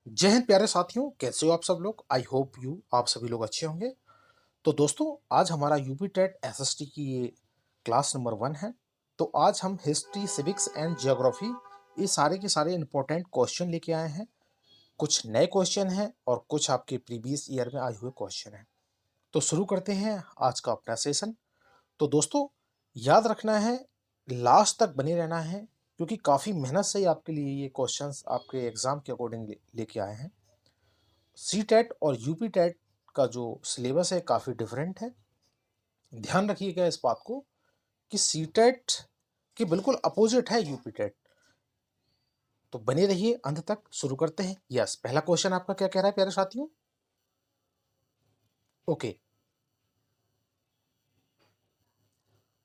जय हिंद प्यारे साथियों, कैसे हो आप सब लोग। आई होप आप सभी लोग अच्छे होंगे। तो दोस्तों, आज हमारा यूपी टेट एसएसटी की ये क्लास नंबर 1 है। तो आज हम हिस्ट्री, सिविक्स एंड जियोग्राफी, ये सारे के सारे इंपॉर्टेंट क्वेश्चन लेके आए हैं। कुछ नए क्वेश्चन हैं और कुछ आपके प्रीवियस ईयर में आए हुए क्वेश्चन हैं। तो शुरू करते हैं आज का अपना सेशन। तो दोस्तों, याद रखना है, लास्ट तक बने रहना है, क्योंकि काफ़ी मेहनत से ही आपके लिए ये क्वेश्चंस आपके एग्जाम के अकॉर्डिंग लेके आए हैं। सी टेट और यूपी टेट का जो सिलेबस है काफ़ी डिफरेंट है। ध्यान रखिएगा इस बात को कि सी टेट के बिल्कुल अपोजिट है यूपी टेट। तो बने रहिए अंत तक। शुरू करते हैं। यस, पहला क्वेश्चन आपका क्या कह रहा है प्यारे साथियों? ओके।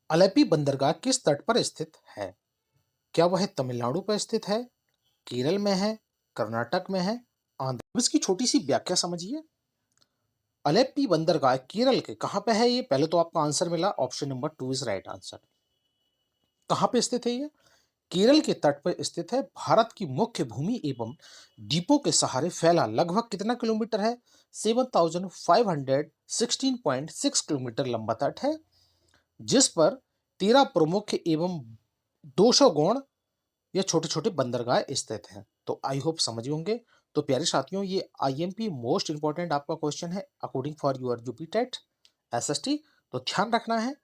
अलेपी बंदरगाह किस तट पर स्थित है? क्या वह तमिलनाडु पर स्थित है, केरल में है, कर्नाटक में है, आंध्र? इसकी छोटी सी व्याख्या समझिए। अलेप्पी बंदरगाह केरल के कहां पे है? ये पहले तो आपका आंसर मिला, option number 2 is right answer. कहां पे स्थित है ये? केरल के तट पर स्थित है। भारत की मुख्य भूमि एवं द्वीपों के सहारे फैला लगभग कितना किलोमीटर है? 7516.6 किलोमीटर लंबा तट है, जिस पर 13 प्रमुख एवं 200 गौण या छोटे छोटे बंदरगाह स्थित हैं। तो आई होप समझ होंगे। तो प्यारे साथियों, ये आईएमपी मोस्ट इंपॉर्टेंट आपका क्वेश्चन है according for your UP TET SST. तो ध्यान रखना है।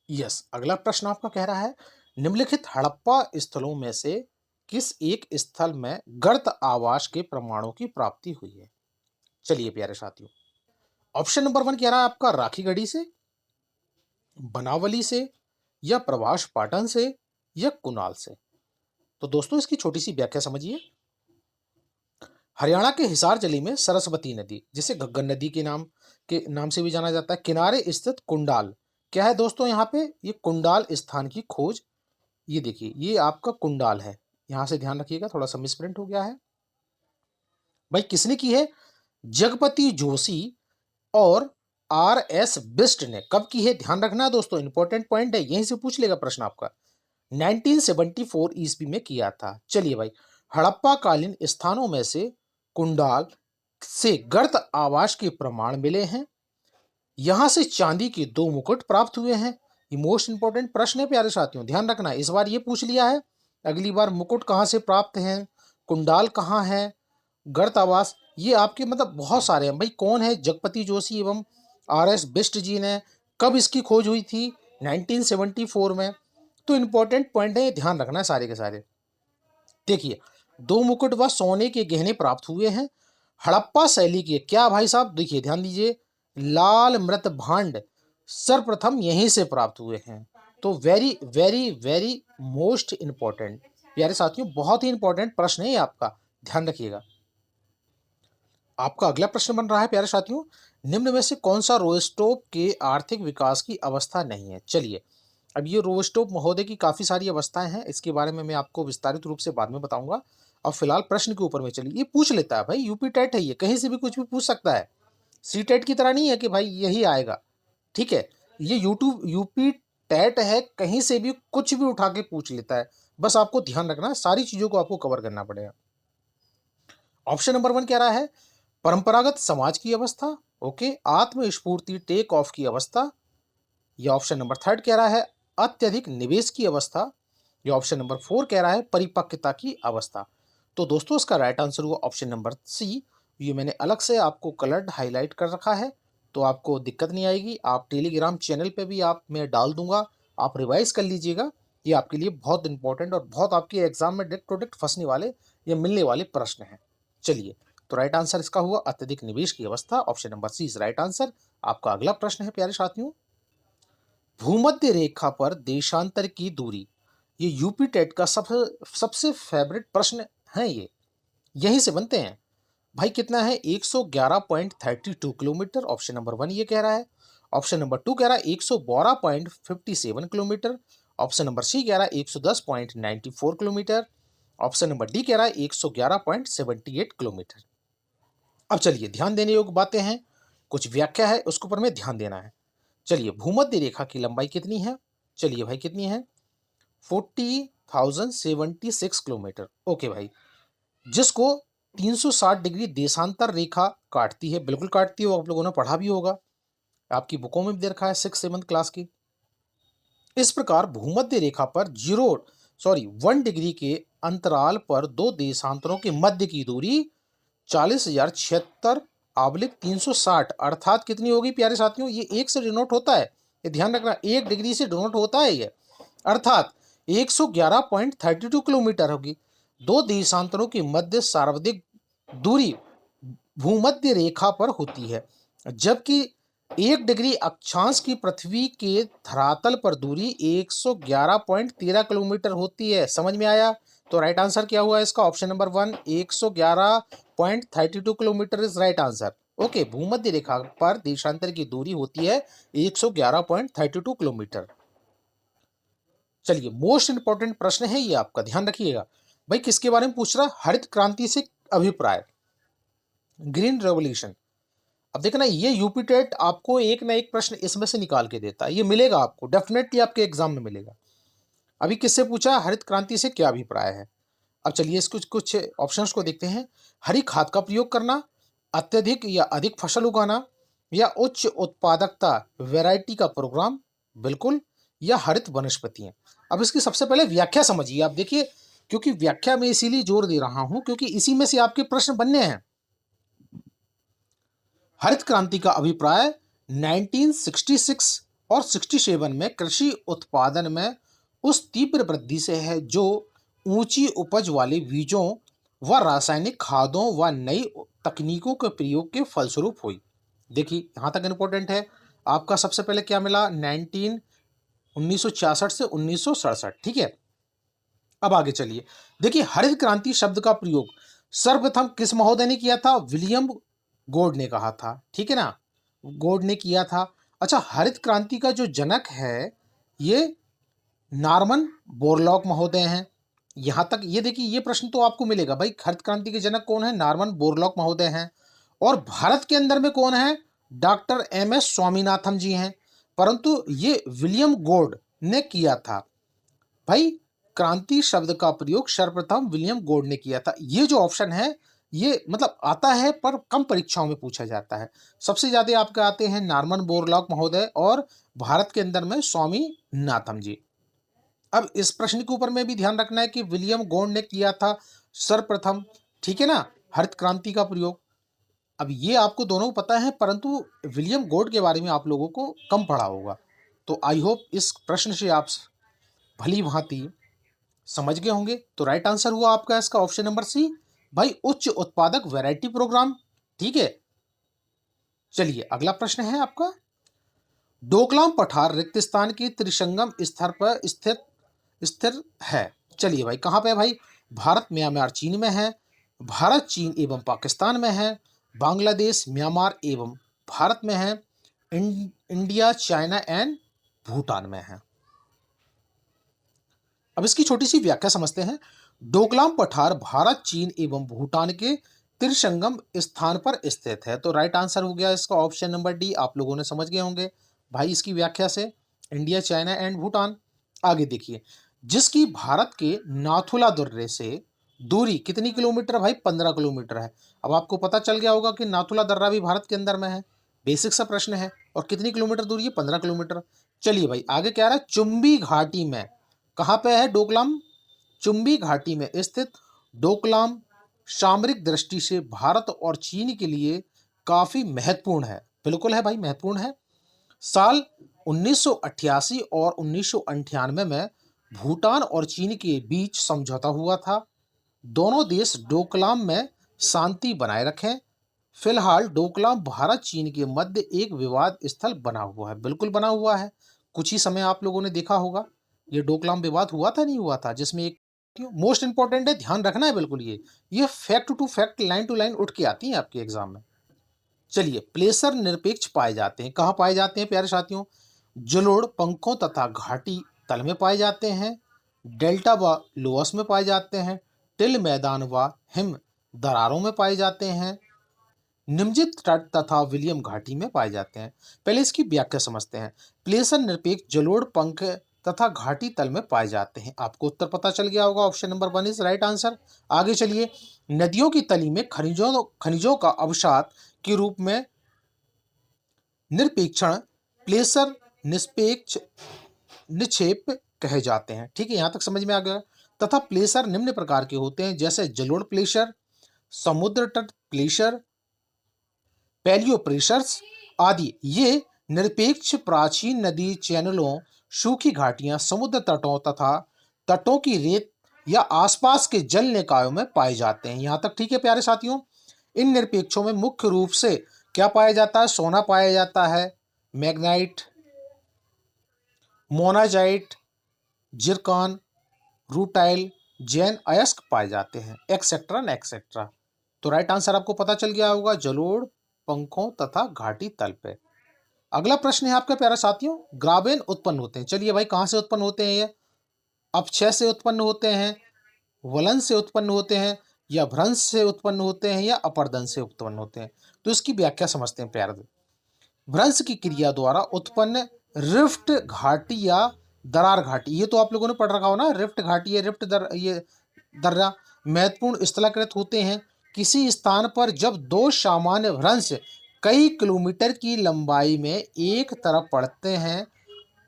यस, अगला प्रश्न आपका कह रहा है, निम्नलिखित हड़प्पा स्थलों में से किस एक स्थल में गर्त आवास के प्रमाणों की प्राप्ति हुई है? चलिए प्यारे साथियों, ऑप्शन नंबर 1 कह रहा है आपका राखीगढ़ी से, बनावली से, या प्रभास पाटन से, या कुणाल से। तो दोस्तों, इसकी छोटी सी व्याख्या समझिए। हरियाणा के हिसार जिले में सरस्वती नदी, जिसे घग्गर नदी के नाम से भी जाना जाता है, किनारे स्थित कुंडाल। क्या है दोस्तों यहाँ पे? ये कुंडाल स्थान की खोज। ये देखिए, ये आपका कुंडाल है। यहां से ध्यान रखिएगा, थोड़ा सा मिसप्रिंट हो गया है भाई। किसने की है? जगपति जोशी और आर एस बिस्ट ने। कब की है? ध्यान रखना है दोस्तों, इंपॉर्टेंट पॉइंट है, यहीं से पूछ लेगा प्रश्न आपका। 1974 ईस्वी में किया था। चलिए भाई, हड़प्पा कालीन स्थानों में से कुंडाल से गर्त आवास के प्रमाण मिले हैं। यहां से चांदी के 2 मुकुट प्राप्त हुए हैं। ये मोस्ट इंपॉर्टेंट प्रश्न है प्यारे साथियों, ध्यान रखना। इस बार ये पूछ लिया है, अगली बार मुकुट कहां से प्राप्त हैं, कुंडाल कहां है, गर्त आवास, ये आपके मतलब बहुत सारे हैं भाई। कौन है? जगपति जोशी एवं आर एस बिस्ट जी ने। कब इसकी खोज हुई थी? 1974 में। तो इंपॉर्टेंट पॉइंट है, ध्यान रखना है सारे के सारे। देखिए, 2 मुकुट व सोने के गहने प्राप्त हुए हैं। हड़प्पा शैली के क्या भाई साहब? देखिए, ध्यान दीजिए, लाल मृत भांड सर्वप्रथम यहीं से प्राप्त हुए हैं। तो very very very most important प्यारे साथियों, बहुत ही इंपॉर्टेंट प्रश्न है ये आपका, ध्यान रखिएगा। आपका अगला प्रश्न बन रहा है प्यारे साथियों, निम्न में से कौन सा रोस्टोव के आर्थिक विकास की अवस्था नहीं है? चलिए, अब ये रोस्टोव महोदय की काफी सारी अवस्थाएं हैं, इसके बारे में मैं आपको विस्तारित रूप से बाद में बताऊंगा। अब फिलहाल प्रश्न के ऊपर में चलिए। ये पूछ लेता है भाई, यूपी टेट है, ये कहीं से भी कुछ भी पूछ सकता है। सी टेट की तरह नहीं है कि भाई यही आएगा, ठीक है। ये यूट्यूब यूपी टेट है, कहीं से भी कुछ भी उठा के पूछ लेता है। बस आपको ध्यान रखना है, सारी चीजों को आपको कवर करना पड़ेगा। ऑप्शन नंबर 1 कह रहा है परंपरागत समाज की अवस्था, ओके, आत्मस्फूर्ति टेक ऑफ की अवस्था। यह ऑप्शन नंबर 3 कह रहा है अत्यधिक निवेश की अवस्था। यह ऑप्शन नंबर 4 कह रहा है परिपक्वता की अवस्था। तो दोस्तों, इसका राइट आंसर हुआ ऑप्शन नंबर सी। ये मैंने अलग से आपको कलर्ड हाईलाइट कर रखा है, तो आपको दिक्कत नहीं आएगी। आप टेलीग्राम चैनल पे भी आप मैं डाल दूंगा, आप रिवाइज कर लीजिएगा। ये आपके लिए बहुत इंपॉर्टेंट और बहुत आपके एग्जाम में डायरेक्ट प्रोडक्ट फंसने वाले या मिलने वाले प्रश्न हैं। चलिए, तो राइट आंसर इसका हुआ अत्यधिक निवेश की अवस्था, option number C is right answer. आपका अगला प्रश्न है प्यारे साथियों, भूमध्य रेखा पर देशांतर की दूरी। ये यूपी टेट का सबसे फेवरेट प्रश्न है ये, यहीं से बनते हैं भाई। कितना है? 111.32 किलोमीटर, ऑप्शन नंबर 1 ये कह रहा है। ऑप्शन नंबर 2 कह रहा है 112.57 किलोमीटर। ऑप्शन नंबर सी कह रहा है 110.94 किलोमीटर। ऑप्शन नंबर डी कह रहा है 111.78 किलोमीटर। अब चलिए, ध्यान देने योग्य बातें हैं, कुछ व्याख्या है, उसके ऊपर में ध्यान देना है। चलिए, भूमध्य रेखा की लंबाई कितनी है? चलिए भाई, कितनी है? 40,076 किलोमीटर। ओके भाई, जिसको 360 डिग्री देशांतर रेखा काटती है, बिल्कुल काटती है, वो आप लोगों ने पढ़ा भी होगा, आपकी बुकों में भी दे रखा है 6-7 क्लास की। इस प्रकार भूमध्य रेखा पर 1 डिग्री के अंतराल पर दो देशांतरों के मध्य की दूरी 40,076 आबलिक 360 अर्थात कितनी होगी प्यारे साथियों? ये एक से डिनोट होता है, ये ध्यान रखना, 1 डिग्री से डिनोट होता है ये, अर्थात 111.32 किलोमीटर होगी। दो देशांतरों की मध्य सर्वाधिक दूरी भूमध्य रेखा पर होती है, जबकि 1 डिग्री अक्षांश की पृथ्वी के धरातल पर दूरी 111.13 किलोमीटर होती है। समझ में आया? तो राइट आंसर क्या हुआ इसका? Option number 1, 111.32 kilometre is right answer. Okay, भूमध्य रेखा पर देशांतर की दूरी होती है 111.32 किलोमीटर। चलिए, मोस्ट इंपॉर्टेंट प्रश्न है ये आपका, ध्यान रखिएगा भाई। किसके बारे में पूछ रहा है? हरित क्रांति से अभिप्राय, ग्रीन रेवोल्यूशन। अब देखना, ये यूपी टेट आपको एक ना एक प्रश्न इसमें से निकाल के देता है, ये मिलेगा आपको, डेफिनेटली आपके एग्जाम में मिलेगा। अभी किससे पूछा? हरित क्रांति से क्या अभिप्राय है। अब चलिए इस कुछ ऑप्शंस को देखते हैं। हरी खाद का प्रयोग करना, अत्यधिक या अधिक फसल उगाना, या उच्च उत्पादकता वैरायटी का प्रोग्राम, बिल्कुल, या हरित वनस्पतियां। अब इसकी सबसे पहले व्याख्या समझिए आप, देखिए, क्योंकि व्याख्या में इसीलिए जोर दे रहा हूं क्योंकि इसी में से आपके प्रश्न बनने हैं। हरित क्रांति का अभिप्राय 1966 और 67 में कृषि उत्पादन में उस तीव्र वृद्धि से है जो ऊंची उपज वाले बीजों व रासायनिक खादों व नई तकनीकों के प्रयोग के फलस्वरूप हुई। देखिए यहां तक इंपॉर्टेंट है आपका। सबसे पहले क्या मिला? 1966 से 1967, ठीक है। अब आगे चलिए, देखिए हरित क्रांति शब्द का प्रयोग सर्वप्रथम किस महोदय ने किया था? विलियम गोड ने कहा था, ठीक है ना, गोड ने किया था। अच्छा, हरित क्रांति का जो जनक है ये नॉर्मन बोरलॉग महोदय हैं। यहां तक ये देखिए, ये प्रश्न तो आपको मिलेगा भाई, हरित क्रांति के जनक कौन है? नॉर्मन बोरलॉग महोदय हैं। और भारत के अंदर में कौन है? Doctor MS. स्वामीनाथन जी हैं। परंतु ये विलियम गोड ने किया था भाई। क्रांति शब्द का प्रयोग सर्वप्रथम विलियम गोड ने किया था। ये जो ऑप्शन है ये मतलब आता है पर कम परीक्षाओं में पूछा जाता है। सबसे ज्यादा आपके आते हैं नॉर्मन बोरलॉग महोदय और भारत के अंदर में स्वामीनाथन जी। अब इस प्रश्न के ऊपर में भी ध्यान रखना है कि विलियम गोड ने किया था सर्वप्रथम, ठीक है ना, हरित क्रांति का प्रयोग। अब ये आपको दोनों पता है परंतु विलियम गोड के बारे में आप लोगों को कम पढ़ा होगा। तो आई होप इस प्रश्न से आप भली भांति समझ गए होंगे। तो राइट आंसर हुआ आपका इसका ऑप्शन नंबर सी भाई, उच्च उत्पादक वैरायटी प्रोग्राम, ठीक है। चलिए अगला प्रश्न है आपका, डोकलाम पठार रिक्त स्थान के त्रिसंगम स्तर पर स्थिर है। चलिए भाई, कहां पे है भाई? भारत, म्यांमार, चीन में है। भारत, चीन एवं पाकिस्तान में है। बांग्लादेश, म्यांमार एवं भारत में है। इंडिया, चाइना एंड भूटान में है। अब इसकी छोटी सी व्याख्या समझते हैं। डोकलाम पठार भारत, चीन एवं भूटान के त्रिसंगम स्थान पर स्थित है। तो राइट आंसर हो गया इसका ऑप्शन नंबर डी, आप लोगों ने समझ गए होंगे भाई इसकी व्याख्या से, इंडिया, चाइना एंड भूटान। आगे देखिए, जिसकी भारत के नाथुला दुर्रे से दूरी कितनी किलोमीटर भाई? 15 किलोमीटर है। अब आपको पता चल गया होगा कि नाथुला दर्रा भी भारत के अंदर में है, बेसिक सा प्रश्न है। और कितनी किलोमीटर दूरी है? 15 किलोमीटर। चलिए भाई आगे क्या रहा है? चुंबी घाटी में, कहां पे है डोकलाम? चुंबी घाटी में स्थित डोकलाम सामरिक दृष्टि से भारत और चीन के लिए काफी महत्वपूर्ण है। बिल्कुल है भाई, महत्वपूर्ण है। साल 1988 और 1998 में भूटान और चीन के बीच समझौता हुआ था। दोनों देश डोकलाम में शांति बनाए रखें। फिलहाल डोकलाम भारत चीन के मध्य एक विवाद स्थल बना हुआ है। बिल्कुल बना हुआ है, कुछ ही समय आप लोगों ने देखा होगा ये डोकलाम विवाद हुआ था, नहीं हुआ था, जिसमें एक मोस्ट इंपॉर्टेंट है, ध्यान रखना है बिल्कुल। ये fact to fact, line to line उठ के आती है आपके एग्जाम में। चलिए, प्लेसर निरपेक्ष पाए जाते हैं, कहाँ पाए जाते हैं प्यारे साथियों? जलोढ़ पंखों तथा घाटी तल में पाए जाते हैं। डेल्टा व लोअस में पाए जाते हैं। टिल मैदान व हिम दरारों में पाए जाते हैं। निमजित तट तथा विलियम घाटी में पाए जाते हैं। पहले इसकी व्याख्या समझते हैं। प्लेसर निरपेक्ष जलोढ़ पंख तथा घाटी तल में पाए जाते हैं। आपको उत्तर पता चल गया होगा, option number 1 is right answer. आगे चलिए, नदियों की तली में खनिजों का अवसाद के रूप में निरपेक्षण, प्लेसर, निष्पेक्ष, निक्षेप कहे जाते हैं। ठीक है, यहां तक समझ में आ गया। तथा प्लेसर निम्न प्रकार के होते हैं, जैसे जलोढ़ प्लेसर, समुद्र तट प्लेसर, पैलियो प्रेशर्स आदि। ये निरपेक्ष प्राचीन नदी चैनलों, सूखी घाटियां, समुद्र तटों तथा तटों की रेत या आसपास के जल निकायों में पाए जाते हैं। यहां तक ठीक है प्यारे साथियों। इन निरपेक्षों में मुख्य रूप से क्या पाया जाता है? सोना पाया जाता है, Magnite, monazite, Zircon, rutile, Jain अयस्क पाए जाते हैं, एक्सेट्रा एक्सेट्रा। तो राइट आंसर आपको पता चल गया होगा, जलोढ़, पंखों तथा घाटी तल पे। अगला प्रश्न है आपका प्यारा साथियों, ग्राबेन उत्पन्न होते हैं। चलिए भाई, कहां से उत्पन्न होते हैं ये? अपक्षय से उत्पन्न होते हैं, वलन से उत्पन्न होते हैं, या भ्रंश से उत्पन्न होते हैं, या अपर्दन से उत्पन्न होते हैं? तो इसकी व्याख्या समझते हैं प्यारे। भ्रंश की क्रिया द्वारा उत्पन्न रिफ्ट घाटी या दरार घाटी, ये तो आप लोगों ने पढ़ रखा हो ना, रिफ्ट घाटी है, ये दर्रा महत्वपूर्ण स्थलाकृत होते हैं। किसी स्थान पर जब दो सामान्य भ्रंश कई किलोमीटर की लंबाई में एक तरफ पड़ते हैं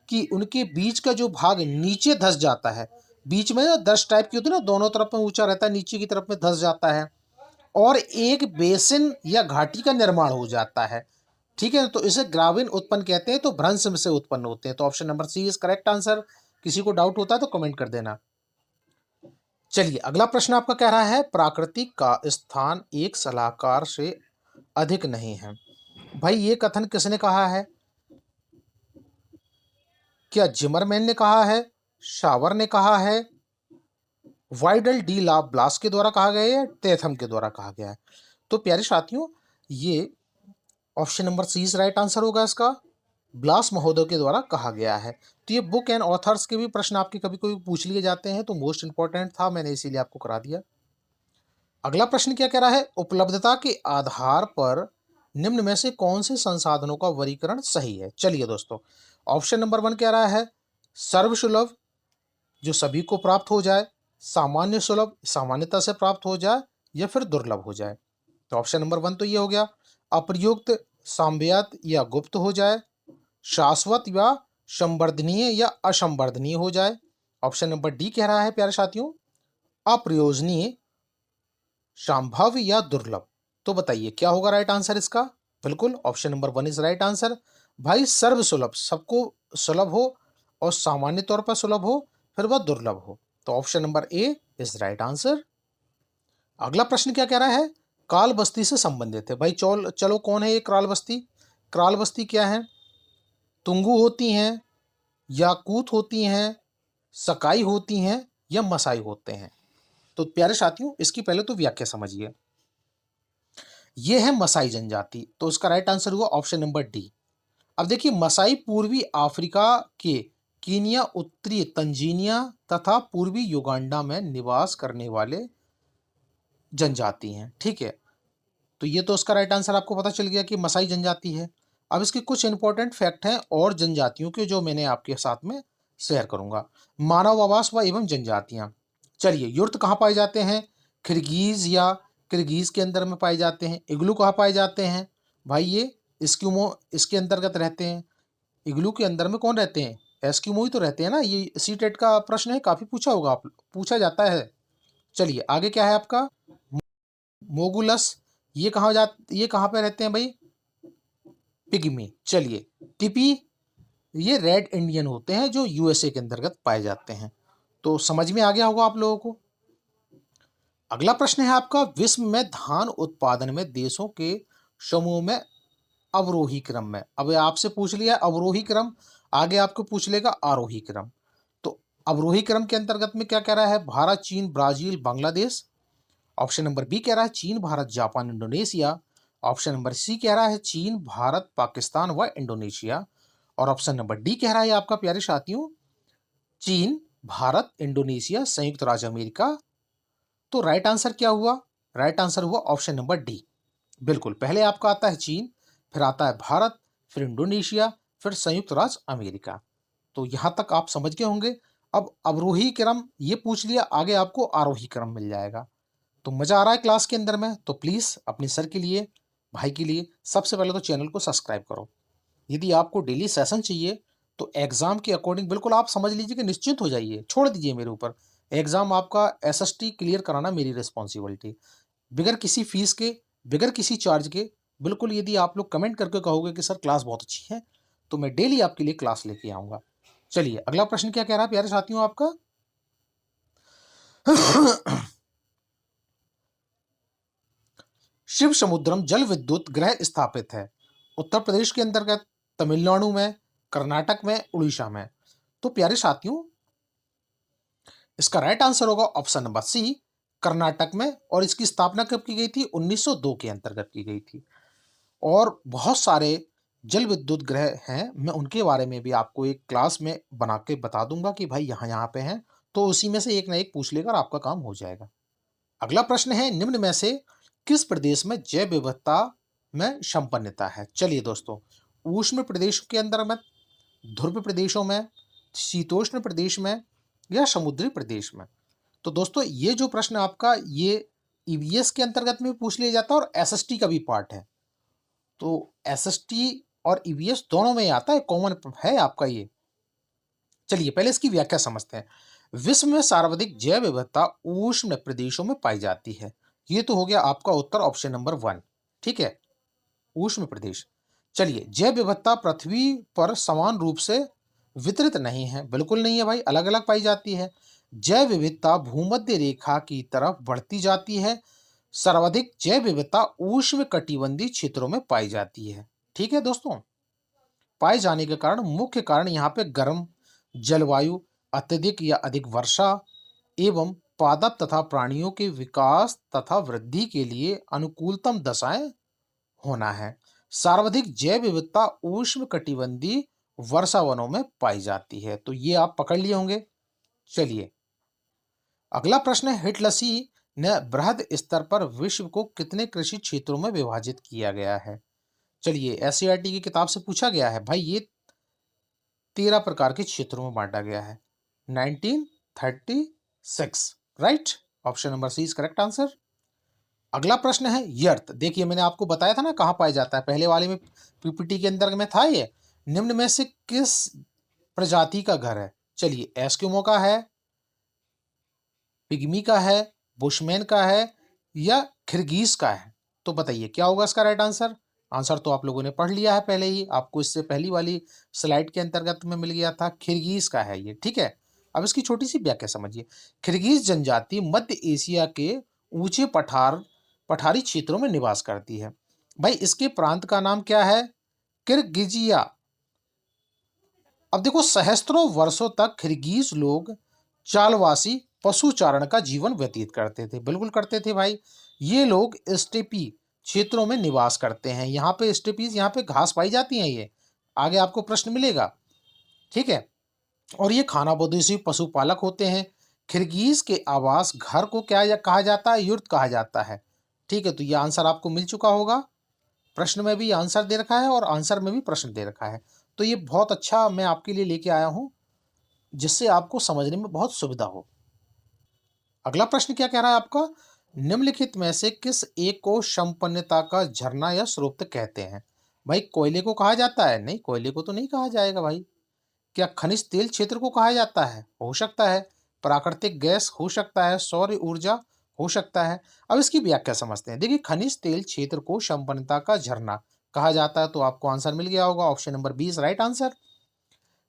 कि उनके बीच का जो भाग नीचे धंस जाता है, बीच में दस टाइप की होती है ना, दोनों तरफ में ऊंचा रहता है, नीचे की तरफ में धंस जाता है, और एक बेसिन या घाटी का निर्माण हो जाता है। ठीक है, तो इसे ग्राविन उत्पन्न कहते हैं। तो भ्रंश से उत्पन्न होते हैं। तो option number C is correct answer. किसी को डाउट होता है तो कमेंट कर देना। चलिए, अगला प्रश्न आपका कह रहा है, प्राकृतिक का स्थान एक सलाहकार से अधिक नहीं है। भाई, ये कथन किसने कहा है? क्या जिमरमैन ने कहा है, शावर ने कहा है, वाइडल डी ला ब्लास के द्वारा कहा गया है, या टेथम के द्वारा कहा गया है? तो प्यारे साथियों, ये option number C is right answer होगा इसका। ब्लास महोदय के द्वारा कहा गया है। तो ये बुक एंड ऑथर्स के भी प्रश्न आपके कभी कभी पूछ लिए जाते हैं, तो मोस्ट इंपॉर्टेंट था, मैंने इसीलिए आपको करा दिया। अगला प्रश्न क्या कह रहा है, उपलब्धता के आधार पर निम्न में से कौन से संसाधनों का वर्गीकरण सही है? चलिए दोस्तों, ऑप्शन नंबर 1 कह रहा है सर्वसुलभ, जो सभी को प्राप्त हो जाए, सामान्य सुलभ, सामान्यता से प्राप्त हो जाए, या फिर दुर्लभ हो जाए। तो ऑप्शन नंबर 1 तो ये हो गया। अप्रयुक्त, साम्यत या गुप्त हो जाए, शाश्वत या संवर्धनीय या असंवर्धनीय हो जाए। ऑप्शन नंबर डी कह रहा है प्यारे साथियों, अप्रयोजनीय, संभव या दुर्लभ। तो बताइए क्या होगा राइट आंसर इसका? बिल्कुल, option number 1 is right answer. भाई, सर्व सुलभ, सबको सुलभ हो, और सामान्य तौर पर सुलभ हो, फिर वह दुर्लभ हो। तो option number A is right answer. अगला प्रश्न क्या कह रहा है, काल बस्ती से संबंधित है। भाई चलो, कौन है ये काल बस्ती? काल बस्ती क्या है? तुंगू होती हैं, याकूत होती हैं, सकाई होती हैं, या मसाई होते हैं? तो प्यारे साथियों, इसकी पहले तो व्याख्या समझिए। ये है मसाई जनजाति, तो इसका राइट आंसर हुआ ऑप्शन नंबर डी। अब देखिए, मसाई पूर्वी अफ्रीका के कीनिया, उत्तरी तंजीनिया तथा पूर्वी युगांडा में निवास करने वाले जनजाति हैं। ठीक है, तो ये तो उसका राइट आंसर आपको पता चल गया कि मसाई जनजाति है। अब इसके कुछ इंपॉर्टेंट फैक्ट हैं और जनजातियों के, जो मैंने आपके साथ में शेयर करूंगा। मानव आवास व एवं जनजातियां। चलिए, युर्त कहाँ पाए जाते हैं? किर्गिज या किर्गिज के अंदर में पाए जाते हैं। इग्लू कहाँ पाए जाते हैं? भाई, ये एस्किमो इसके अंतर्गत रहते हैं। इग्लू के अंदर में कौन रहते हैं? एस्किमो ही तो रहते हैं ना। ये सी टेट का प्रश्न है, काफी पूछा होगा, आप पूछा जाता है। चलिए, आगे क्या है आपका, मोगुलस, ये कहाँ पे रहते हैं भाई? पिग्मी। चलिए, टिपी, ये रेड इंडियन होते हैं, जो यूएसए के अंतर्गत पाए जाते हैं। तो समझ में आ गया होगा आप लोगों को। अगला प्रश्न है आपका, विश्व में धान उत्पादन में देशों के समूह में अवरोही क्रम में। अब आपसे पूछ लिया अवरोही क्रम, आगे आपको पूछ लेगा आरोही क्रम। तो अवरोही क्रम के अंतर्गत में क्या कह रहा है? भारत, चीन, Brazil, Bangladesh. Option number B कह रहा है चीन, भारत, जापान, इंडोनेशिया। ऑप्शन नंबर सी कह रहा है चीन, भारत, पाकिस्तान व इंडोनेशिया। और ऑप्शन नंबर डी कह रहा है आपका प्यारे साथियों, चीन, भारत, इंडोनेशिया, संयुक्त राज्य अमेरिका। तो राइट आंसर क्या हुआ? राइट आंसर हुआ ऑप्शन नंबर डी। बिल्कुल, पहले आपका आता है चीन, फिर आता है भारत, फिर इंडोनेशिया, फिर संयुक्त राज्य अमेरिका। तो यहाँ तक आप समझ गए होंगे। अब अवरोही क्रम ये पूछ लिया, आगे आपको आरोही क्रम मिल जाएगा। तो मज़ा आ रहा है क्लास के अंदर में, तो प्लीज़ अपने सर के लिए, भाई के लिए सबसे पहले तो चैनल को सब्सक्राइब करो। यदि आपको डेली सेशन चाहिए तो एग्ज़ाम के अकॉर्डिंग बिल्कुल आप समझ लीजिए कि निश्चिंत हो जाइए, छोड़ दीजिए मेरे ऊपर। एग्ज़ाम आपका एसएसटी क्लियर कराना मेरी रिस्पॉन्सिबिलिटी, बगैर किसी फीस के, बगैर किसी चार्ज के। बिल्कुल यदि आप लोग कमेंट करके कहोगे कि सर क्लास बहुत अच्छी है, तो मैं डेली आपके लिए क्लास लेके आऊँगा। चलिए अगला प्रश्न क्या कह रहा है प्यारे साथियों आपका? शिव समुद्रम जल विद्युत गृह स्थापित है उत्तर प्रदेश के अंतर्गत, तमिलनाडु में, कर्नाटक में, उड़ीसा में। तो प्यारे साथियों इसका राइट आंसर होगा ऑप्शन नंबर सी, कर्नाटक में। और इसकी स्थापना कब की गई थी? 1902 के अंतर्गत की गई थी। और बहुत सारे जल विद्युत ग्रह हैं, मैं उनके बारे में भी आपको एक क्लास में बना के बता दूंगा कि भाई यहाँ यहाँ पे हैं, तो उसी में से एक ना एक पूछ लेकर आपका काम हो जाएगा। अगला प्रश्न है, निम्न में से किस प्रदेश में जैव विविधता में संपन्नता है? चलिए दोस्तों, उष्ण प्रदेशों के अंदर में, ध्रुव प्रदेशों में, शीतोष्ण प्रदेश में, या समुद्री प्रदेश में? तो दोस्तों ये जो प्रश्न आपका, ये ईवीएस के अंतर्गत में पूछ लिया जाता है और एसएसटी का भी पार्ट है। तो एसएसटी और ईवीएस दोनों में आता है, कॉमन है आपका ये। चलिए पहले इसकी व्याख्या समझते हैं। विश्व में सर्वाधिक जैव विविधता उष्ण प्रदेशों में पाई जाती है। ये तो हो गया आपका उत्तर, ऑप्शन नंबर 1। ठीक है, उष्ण प्रदेश। चलिए, जैव विविधता पृथ्वी पर समान रूप से वितरित नहीं है। बिल्कुल नहीं है भाई, अलग अलग पाई जाती है। जैव विविधता भूमध्य रेखा की तरफ बढ़ती जाती है। सर्वाधिक जैव विविधता उष्ण कटिबंधीय क्षेत्रों में पाई जाती है। ठीक है दोस्तों, पाए जाने के कारण, मुख्य कारण यहाँ पे गर्म जलवायु, अत्यधिक या अधिक वर्षा एवं पादप तथा प्राणियों के विकास तथा वृद्धि के लिए अनुकूलतम दशाएं होना है। सर्वाधिक जैव विविधता उष्ण कटिबंधीय वर्षा वनों में पाई जाती है। तो ये आप पकड़ लिए होंगे। चलिए अगला प्रश्न है, हिटलसी ने बृहद स्तर पर विश्व को कितने कृषि क्षेत्रों में विभाजित किया गया है? चलिए एससीईआरटी की किताब से पूछा गया है भाई, ये 13 प्रकार के क्षेत्रों में बांटा गया है। 1936, right, option number C is correct answer. अगला प्रश्न है यर्थ। देखिए मैंने आपको बताया था ना कहाँ पाया जाता है, पहले वाले में पीपीटी के अंदर में था ये। निम्न में से किस प्रजाति का घर है? चलिए एस्किमो का है, पिग्मी का है, बुशमैन का है, या खिरगीज का है? तो बताइए क्या होगा इसका राइट आंसर? आंसर तो आप लोगों ने पढ़ लिया है पहले ही, आपको इससे पहली वाली स्लाइड के अंतर्गत में मिल गया था, खिरगीज का है ये। ठीक है, अब इसकी छोटी सी व्याख्या समझिए। खिरगीज जनजाति मध्य एशिया के ऊंचे पठारी क्षेत्रों में निवास करती है। भाई इसके प्रांत का नाम क्या है? किर्गिजिया। अब देखो, सहस्त्रों वर्षों तक खिरगीज लोग चालवासी पशुचारण का जीवन व्यतीत करते थे। बिल्कुल करते थे भाई। ये लोग स्टेपी क्षेत्रों में निवास करते हैं। यहाँ पे स्टेपीज, यहाँ पे घास पाई जाती हैं। ये आगे आपको प्रश्न मिलेगा। ठीक है, और ये खानाबदोशी पशुपालक होते हैं। खिरगीज के आवास घर को क्या कहा जाता है? युर्त कहा जाता है। ठीक है, तो ये आंसर आपको मिल चुका होगा। प्रश्न में भी आंसर दे रखा है और आंसर में भी प्रश्न दे रखा है। तो ये बहुत अच्छा मैं आपके लिए लेके आया हूं, जिससे आपको समझने में बहुत सुविधा हो। अगला प्रश्न क्या कह रहा है आपका? निम्नलिखित में से किस एक को संपन्नता का झरना या स्रोत कहते हैं? भाई कोयले को कहा जाता है? नहीं, कोयले को तो नहीं कहा जाएगा भाई। क्या खनिज तेल क्षेत्र को कहा जाता है? हो सकता है। प्राकृतिक गैस हो सकता है, सौर ऊर्जा हो सकता है। अब इसकी व्याख्या समझते हैं। देखिए, खनिज तेल क्षेत्र को संपन्नता का झरना कहा जाता है, तो आपको आंसर मिल गया होगा, ऑप्शन नंबर 20 राइट आंसर।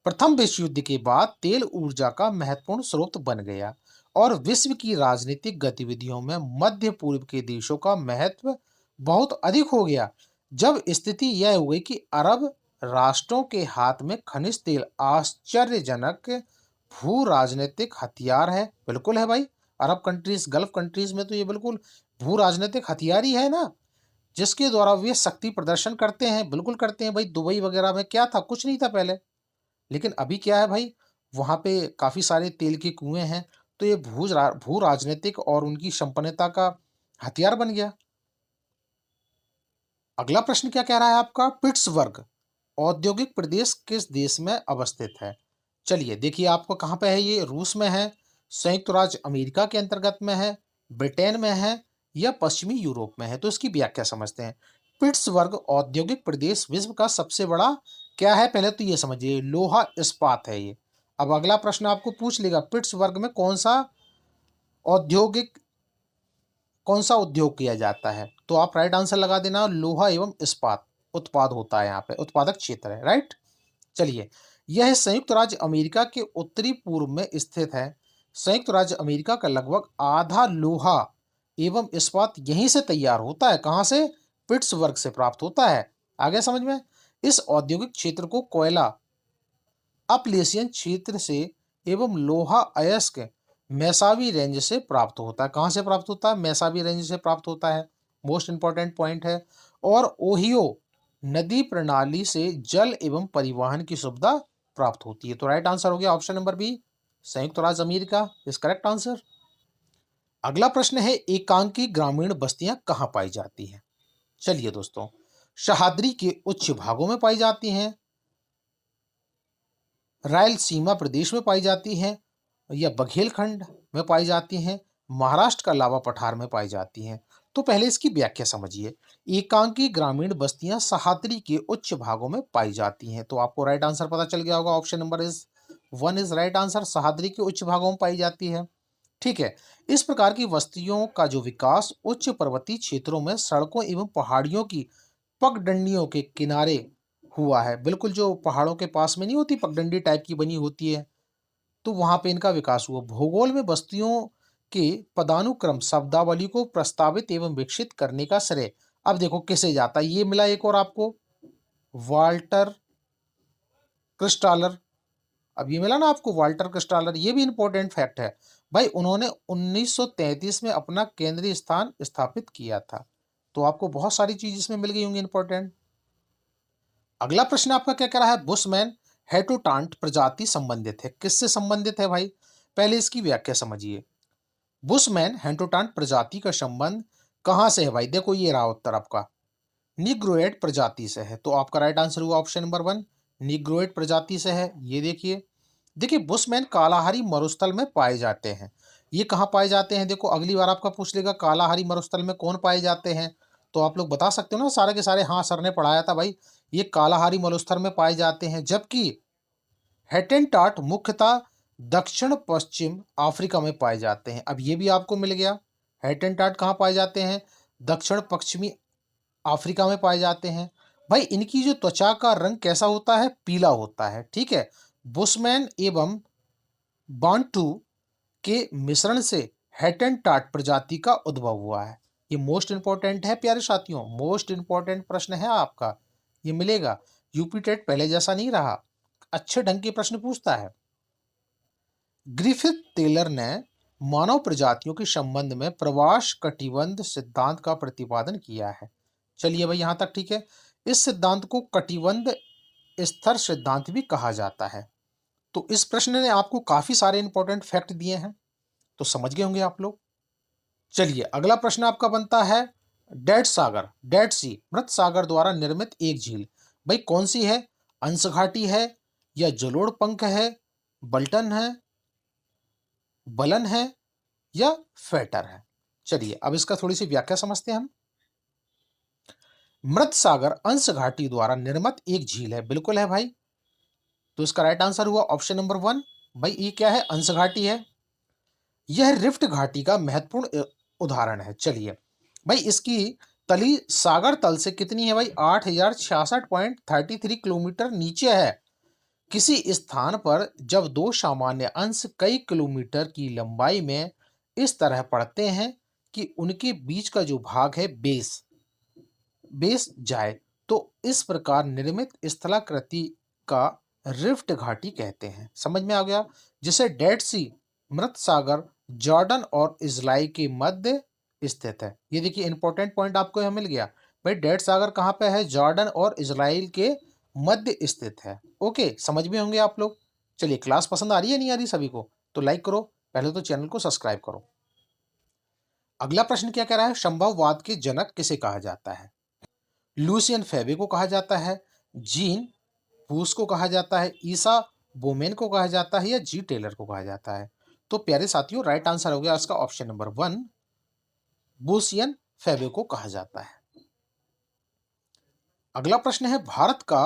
प्रथम विश्व युद्ध के बाद तेल ऊर्जा का महत्वपूर्ण स्रोत बन गया और विश्व की राजनीतिक गतिविधियों में मध्य पूर्व के देशों का महत्व बहुत अधिक हो गया। जब स्थिति यह हो गई कि अरब राष्ट्रों के हाथ में खनिज तेल आश्चर्यजनक भू राजनीतिक हथियार है। बिल्कुल है भाई, अरब कंट्रीज, गल्फ कंट्रीज में तो ये बिल्कुल भू राजनीतिक हथियार ही है ना, जिसके द्वारा वे शक्ति प्रदर्शन करते हैं। बिल्कुल करते हैं भाई। दुबई वगैरह में क्या था? कुछ नहीं था पहले, लेकिन अभी क्या है भाई, वहां पे काफी सारे तेल के कुएं हैं। तो ये भू राजनीतिक और उनकी संपन्नता का हथियार बन गया। अगला प्रश्न क्या कह रहा है आपका? पिट्सबर्ग औद्योगिक प्रदेश किस देश में अवस्थित है? चलिए देखिए आपको कहाँ पे है, ये रूस में है, संयुक्त राज्य अमेरिका के अंतर्गत में है, ब्रिटेन में है या पश्चिमी यूरोप में है। तो इसकी व्याख्या समझते हैं। पिट्सबर्ग औद्योगिक प्रदेश विश्व का सबसे बड़ा क्या है, पहले तो ये समझिए लोहा इस्पात है ये। अब अगला प्रश्न आपको पूछ लेगा पिट्सबर्ग में औद्योगिक कौन सा उद्योग किया जाता है, तो आप राइट आंसर लगा देना, लोहा एवं इस्पात उत्पाद होता है, यहाँ पे उत्पादक क्षेत्र है, राइट। चलिए, यह संयुक्त राज्य अमेरिका के उत्तरी पूर्व में स्थित है। संयुक्त राज्य अमेरिका का लगभग आधा लोहा एवं इस्पात यहीं से तैयार होता है। कहां से? पिट्सबर्ग से प्राप्त होता है। आगे समझ में। इस औद्योगिक क्षेत्र को कोयला अपलेशियन क्षेत्र से एवं लोहा अयस्क मैसावी रेंज से प्राप्त होता है। कहां से प्राप्त होता है? मैसावी रेंज से प्राप्त होता है। मोस्ट इंपॉर्टेंट पॉइंट है। और ओहियो नदी प्रणाली से जल एवं परिवहन की सुविधा प्राप्त होती है। तो राइट आंसर हो गया ऑप्शन नंबर बी, संयुक्त राज्य अमेरिका इज करेक्ट आंसर। अगला प्रश्न है एकांकी ग्रामीण बस्तियां कहां पाई जाती हैं? चलिए दोस्तों, सह्याद्री के उच्च भागों में पाई जाती हैं, रायलसीमा प्रदेश में पाई जाती हैं या बघेलखंड में पाई जाती हैं, महाराष्ट्र का लावा पठार में पाई जाती हैं। तो पहले इसकी व्याख्या समझिए। एकांकी ग्रामीण बस्तियां सह्याद्री के उच्च भागों में पाई जाती हैं। तो आपको राइट आंसर पता चल गया होगा, option number is one is right answer, Sahyadri के उच्च भागों में पाई जाती है। ठीक है। इस प्रकार की बस्तियों का जो विकास उच्च पर्वतीय क्षेत्रों में सड़कों एवं पहाड़ियों की पगडंडियों के किनारे हुआ है। बिल्कुल जो पहाड़ों के पास में नहीं होती, पगडंडी टाइप की बनी होती है, तो वहां पे इनका विकास हुआ। भूगोल में बस्तियों के पदानुक्रम शब्दावली को प्रस्तावित एवं विकसित करने का श्रेय अब देखो किसे जाता है। ये मिला एक और आपको, वाल्टर क्रिस्टालर। अब ये मिला ना आपको वाल्टर क्रिस्टालर, ये भी इंपॉर्टेंट फैक्ट है भाई। उन्होंने 1933 में अपना केंद्रीय स्थान स्थापित किया था। तो आपको बहुत सारी चीज इसमें मिल गई होंगी इंपॉर्टेंट। अगला प्रश्न आपका क्या कह रहा है? बुशमैन हेटोटांट प्रजाति संबंधित है, किससे संबंधित है भाई? पहले इसकी व्याख्या समझिए। बुशमैन हेटोटांट प्रजाति का संबंध कहां से है भाई? देखो ये रहा उत्तर आपका, निग्रोएड प्रजाति से है। तो आपका राइट आंसर हुआ ऑप्शन नंबर वन, निग्रोएड प्रजाति से है। ये देखिए, देखिए बुशमैन कालाहारी मरुस्थल में पाए जाते हैं। ये कहाँ पाए जाते हैं? देखो अगली बार आपका पूछ लेगा कालाहारी मरुस्थल में कौन पाए जाते हैं, तो आप लोग बता सकते हो ना सारे के सारे, हाँ सर ने पढ़ाया था भाई, ये कालाहारी मरुस्थल में पाए जाते हैं। जबकि हेटेनटाट मुख्यतः दक्षिण पश्चिम अफ्रीका में पाए जाते हैं। अब ये भी आपको मिल गया, हेटेनटाट कहाँ पाए जाते हैं? दक्षिण पश्चिमी अफ्रीका में पाए जाते हैं। भाई इनकी जो त्वचा का रंग कैसा होता है? पीला होता है। ठीक है। बुशमैन एवं बांटू के मिश्रण से हेटेनटाट प्रजाति का उद्भव हुआ है। ये मोस्ट इंपॉर्टेंट है प्यारे साथियों, मोस्ट इंपॉर्टेंट प्रश्न है आपका, ये मिलेगा। यूपी टेट पहले जैसा नहीं रहा, अच्छे ढंग के प्रश्न पूछता है। ग्रिफिथ टेलर ने मानव प्रजातियों के संबंध में प्रवास कटिबंध सिद्धांत का प्रतिपादन किया है। चलिए भाई यहां तक ठीक है। इस सिद्धांत को कटिबंध स्तर सिद्धांत भी कहा जाता है। तो इस प्रश्न ने आपको काफी सारे इंपॉर्टेंट फैक्ट दिए हैं, तो समझ गए होंगे आप लोग। चलिए अगला प्रश्न आपका बनता है, डेड सागर, डेड सी, मृत सागर द्वारा निर्मित एक झील भाई कौन सी है? अंशघाटी है या जलोढ़ पंख है, बल्टन है, बलन है या फेटर है? चलिए अब इसका थोड़ी सी व्याख्या समझते हैं हम। मृत सागर अंश घाटी द्वारा निर्मित एक झील है, बिल्कुल है भाई। तो इसका राइट आंसर हुआ ऑप्शन नंबर वन। भाई ये क्या है? अंश घाटी है। यह रिफ्ट घाटी का महत्वपूर्ण उदाहरण है। चलिए भाई इसकी तली सागर तल से कितनी है भाई? 8066.33 किलोमीटर नीचे है। किसी स्थान पर जब दो सामान्य अंश कई किलोमीटर की लंबाई में इस तरह पड़ते हैं कि उनके बीच का जो भाग है बेस बेस जाए, तो इस प्रकार निर्मित स्थलाकृति का रिफ्ट घाटी कहते हैं। समझ में आ गया? जिसे डेड सी, मृत सागर जॉर्डन और इजराइल के मध्य स्थित है। ये देखिए इंपॉर्टेंट पॉइंट आपको यहाँ मिल गया भाई, डेड सागर कहाँ पे है? जॉर्डन और इजराइल के मध्य स्थित है। ओके, समझ में होंगे आप लोग। चलिए क्लास पसंद आ रही है नहीं आ रही सभी को? तो लाइक करो, पहले तो चैनल को सब्सक्राइब करो। अगला प्रश्न क्या कह रहा है? संभववाद के जनक किसे कहा जाता है? लुसियन फेबे को कहा जाता है, जीन पूस को कहा जाता है, ईसा बोमेन को कहा जाता है या जी टेलर को कहा जाता है? तो प्यारे साथियों, राइट आंसर हो गया इसका ऑप्शन नंबर 1, बुशियन फैबे को कहा जाता है। अगला प्रश्न है, भारत का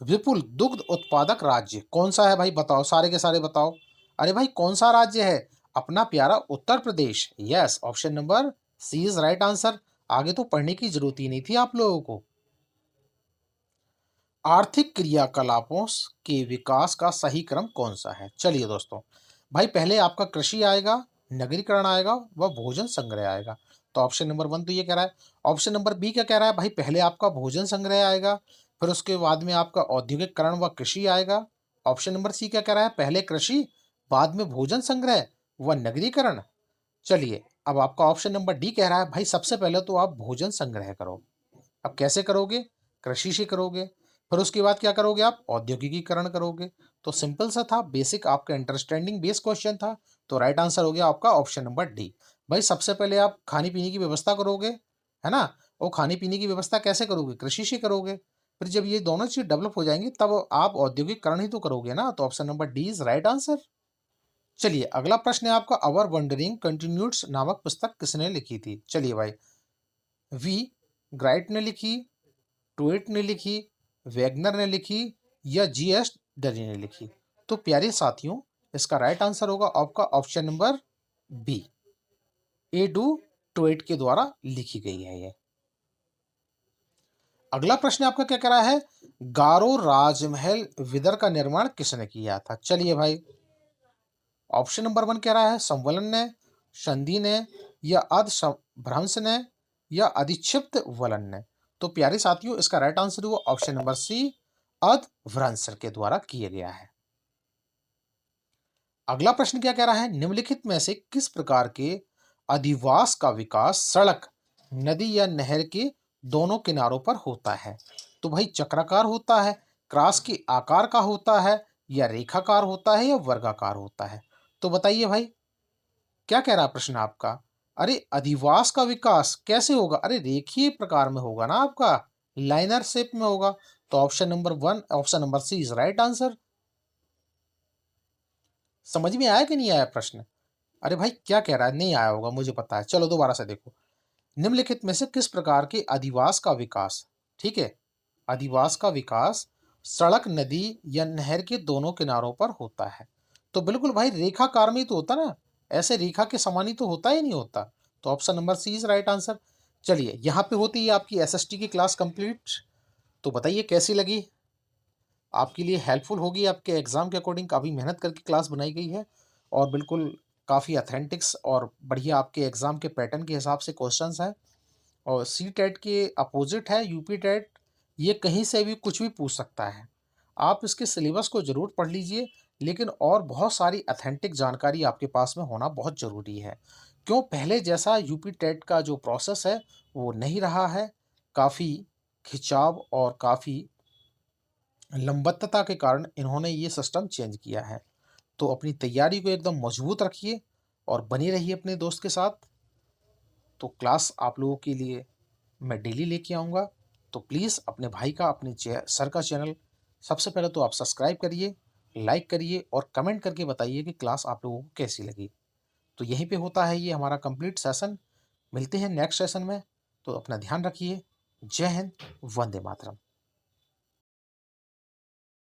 विपुल दुग्ध उत्पादक राज्य कौन सा है? भाई बताओ, सारे के सारे बताओ। अरे भाई, कौन सा राज्य है? अपना प्यारा Uttar Pradesh. Yes, option number C is right answer. आगे तो पढ़ने की जरूरत ही नहीं थी आप लोगों को। आर्थिक क्रियाकलापों के विकास का सही क्रम कौन सा है? चलिए दोस्तों, भाई पहले आपका कृषि आएगा, नगरीकरण आएगा, व भोजन संग्रह आएगा। तो ऑप्शन नंबर 1 तो ये कह रहा है। ऑप्शन नंबर बी क्या कह रहा है? भाई पहले आपका भोजन संग्रह आएगा, फिर उसके बाद में आपका औद्योगिकरण व कृषि आएगा। ऑप्शन नंबर सी क्या कह रहा है? पहले कृषि, बाद में भोजन संग्रह व नगरीकरण। चलिए, अब आपका ऑप्शन नंबर डी कह रहा है भाई सबसे पहले तो आप भोजन संग्रह करो। अब कैसे करोगे? कृषि से करोगे, फिर उसके बाद क्या करोगे? आप औद्योगिकीकरण करोगे। तो सिंपल सा था, बेसिक आपका अंडरस्टैंडिंग बेस्ड क्वेश्चन था। तो राइट आंसर हो गया आपका ऑप्शन नंबर डी। भाई सबसे पहले आप खाने पीने की व्यवस्था करोगे, है ना? और खाने पीने की व्यवस्था कैसे करोगे? कृषि से करोगे। फिर जब ये दोनों चीज डेवलप हो जाएंगी तब आप औद्योगिकरण ही तो करोगे ना। तो option number D is right answer. चलिए, अगला प्रश्न है आपका, अवर वंडरिंग कंटिन्यूड्स नामक पुस्तक किसने लिखी थी? चलिए भाई, वी ग्राइट ने लिखी, टुइट ने लिखी, वैगनर ने लिखी, या जीएस डरी ने लिखी? तो प्यारे साथियों, इसका राइट आंसर होगा आपका ऑप्शन नंबर बी, एडू टुइट के द्वारा लिखी गई है ये। अगला प्रश्न आपका क्या कह रहा है? गारो राजमहल विदर का निर्माण किसने किया था? चलिए भाई, ऑप्शन नंबर 1 कह रहा है संवलन ने, संधि ने, या भ्रंश ने, या अधिक्षिप्त वलन ने? तो प्यारे साथियों, इसका राइट आंसर हुआ ऑप्शन नंबर सी, अधभ्रंश के द्वारा किया गया है। अगला प्रश्न क्या कह रहा है? निम्नलिखित में से किस प्रकार के अधिवास का विकास सड़क, नदी या नहर के दोनों किनारों पर होता है? तो भाई चक्राकार होता है, क्रॉस के आकार का होता है, या रेखाकार होता है, या वर्गाकार होता है? तो बताइए भाई, क्या कह रहा है प्रश्न आपका? अरे अधिवास का विकास कैसे होगा? अरे रेखीय प्रकार में होगा ना आपका, लाइनर शेप में होगा। तो option number 1, option number C is right answer. समझ में आया कि नहीं आया प्रश्न? अरे भाई क्या कह रहा है? नहीं आया होगा, मुझे पता है। चलो दोबारा से देखो। निम्नलिखित में से किस प्रकार के अधिवास का विकास, ठीक है, अधिवास का विकास सड़क, नदी या नहर के दोनों किनारों पर होता है? तो बिल्कुल भाई रेखाकार में ही तो होता ना, ऐसे रेखा के समान ही तो होता ही नहीं होता। तो option number C is right answer. चलिए, यहाँ पे होती है आपकी एसएसटी की क्लास कंप्लीट। तो बताइए कैसी लगी? आपके लिए हेल्पफुल होगी, आपके एग्जाम के अकॉर्डिंग काफ़ी मेहनत करके क्लास बनाई गई है, और बिल्कुल काफ़ी अथेंटिक्स और बढ़िया आपके एग्जाम के पैटर्न के हिसाब से क्वेश्चंस हैं। और सी टेट के अपोजिट है यूपी टेट, ये कहीं से भी कुछ भी पूछ सकता है। आप इसके सिलेबस को ज़रूर पढ़ लीजिए, लेकिन और बहुत सारी अथेंटिक जानकारी आपके पास में होना बहुत ज़रूरी है। क्यों? पहले जैसा यूपी टेट का जो प्रोसेस है वो नहीं रहा है। काफ़ी खिंचाव और काफ़ी लंबत्तता के कारण इन्होंने ये सिस्टम चेंज किया है। तो अपनी तैयारी को एकदम मजबूत रखिए और बनी रहिए अपने दोस्त के साथ। तो क्लास आप लोगों के लिए मैं डेली लेके आऊँगा। तो प्लीज़ अपने भाई का, अपने सर का चैनल सबसे पहले तो आप सब्सक्राइब करिए, लाइक करिए और कमेंट करके बताइए कि क्लास आप लोगों को कैसी लगी। तो यहीं पे होता है ये हमारा कंप्लीट सेशन। मिलते हैं नेक्स्ट सेशन में। तो अपना ध्यान रखिए। जय हिंद, वंदे मातरम।